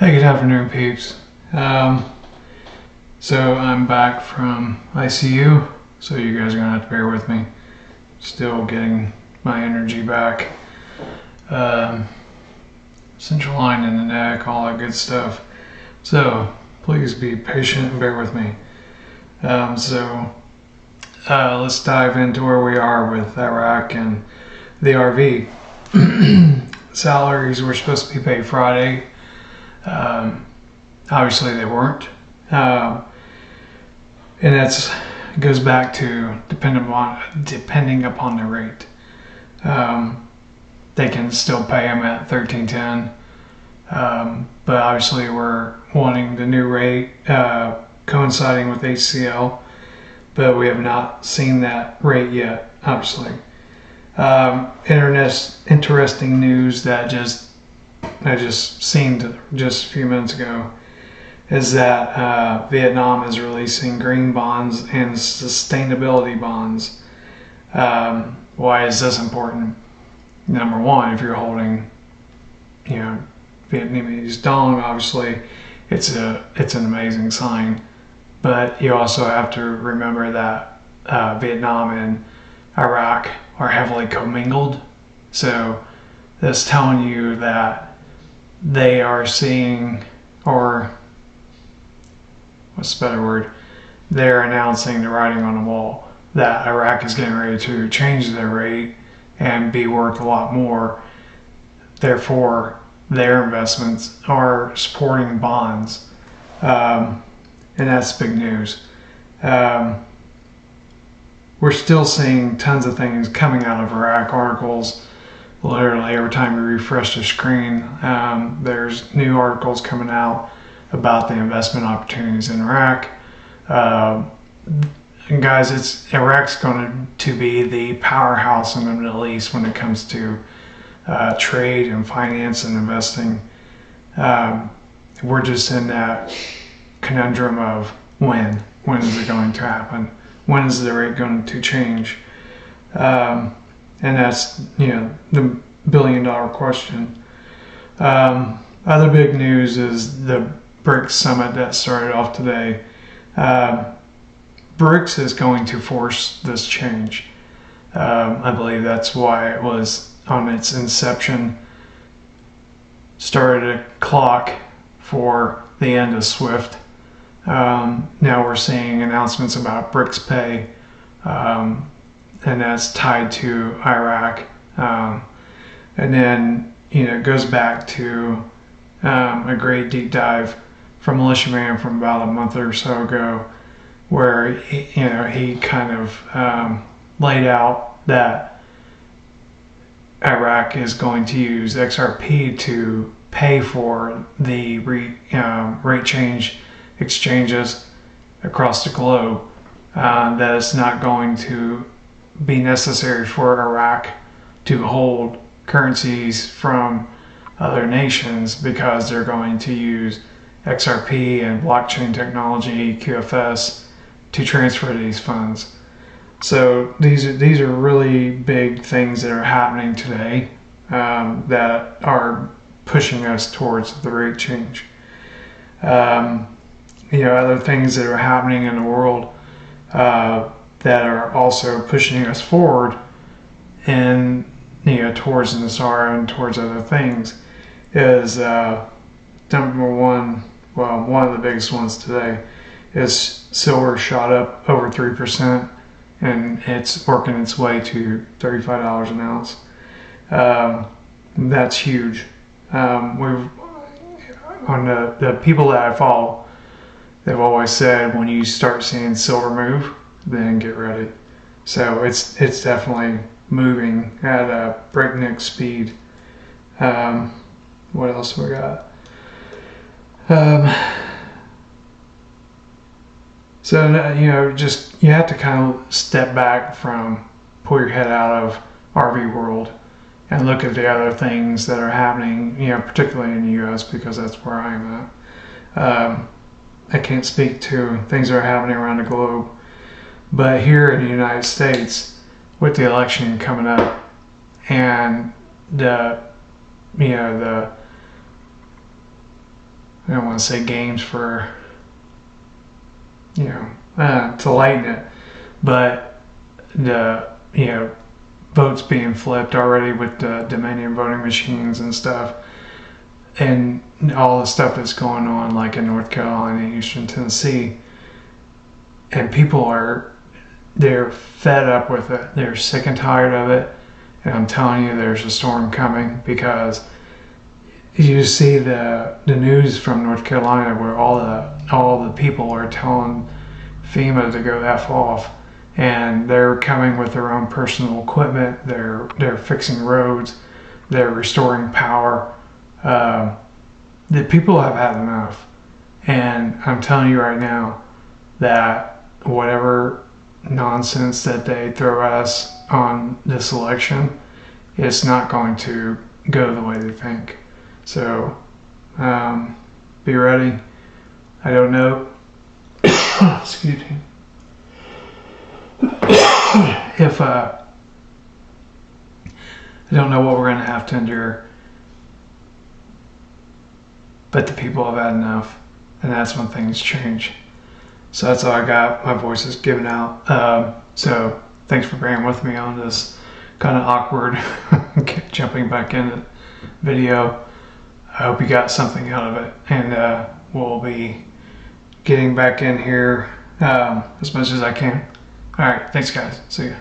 Hey, good afternoon, peeps. So I'm back from ICU, so you guys are gonna have to bear with me. Still getting my energy back. Central line in the neck, all that good stuff. So please be patient and bear with me. Let's dive into where we are with Iraq and the RV. Salaries were supposed to be paid Friday. Obviously they weren't. And that goes back to depending upon the rate. They can still pay them at $13.10, but obviously we're wanting the new rate coinciding with HCL, but we have not seen that rate yet, obviously. Interesting news that I just seen just a few minutes ago is that Vietnam is releasing green bonds and sustainability bonds. Why is this important? Number one, if you're holding, Vietnamese dong, obviously it's an amazing sign. But you also have to remember that Vietnam and Iraq are heavily commingled. So that's telling you that they are seeing, or what's the better word? They're announcing the writing on the wall that Iraq is getting ready to change their rate and be worth a lot more. Therefore, their investments are supporting bonds. And that's big news. We're still seeing tons of things coming out of Iraq articles. Literally every time you refresh the screen, there's new articles coming out about the investment opportunities in Iraq. And guys, Iraq's going to be the powerhouse in the Middle East when it comes to trade and finance and investing. We're just in that conundrum of when is it going to happen? When is the rate going to change? And that's the billion-dollar question. Other big news is the BRICS summit that started off today. BRICS is going to force this change. I believe that's why it was on its inception started a clock for the end of SWIFT. Now we're seeing announcements about BRICS Pay, and that's tied to Iraq. And then, it goes back to a great deep dive from Militiaman from about a month or so ago, where he kind of laid out that Iraq is going to use XRP to pay for the rate change exchanges across the globe, that it's not going to be necessary for Iraq to hold currencies from other nations because they're going to use XRP and blockchain technology, QFS, to transfer these funds. So these are really big things that are happening today that are pushing us towards the rate change. Other things that are happening in the world that are also pushing us forward and towards NASARA and towards other things is number one. Well, one of the biggest ones today is silver shot up over 3%, and it's working its way to $35 an ounce. That's huge. On the people that I follow, they've always said when you start seeing silver move, then get ready. So it's definitely moving at a breakneck speed. What else we got? You have to kind of step back pull your head out of RV world and look at the other things that are happening, particularly in the US, because that's where I'm at. I can't speak to things that are happening around the globe, but here in the United States, with the election coming up and the I don't want to say games for, to lighten it, but the, votes being flipped already with the Dominion voting machines and stuff, and all the stuff that's going on, like in North Carolina, Eastern Tennessee, and they're fed up with it. They're sick and tired of it, and I'm telling you, there's a storm coming, because you see the news from North Carolina where all the people are telling FEMA to go F off, and they're coming with their own personal equipment. They're fixing roads. They're restoring power. The people have had enough, and I'm telling you right now that whatever nonsense that they throw at us on this election, it's not going to go the way they think. So be ready. I don't know. Excuse me. If I don't know what we're going to have to endure, but the people have had enough, and that's when things change. So that's all I got. My voice is giving out. So thanks for bearing with me on this kind of awkward jumping back in the video. I hope you got something out of it, and we'll be getting back in here as much as I can. All right, thanks guys. See ya.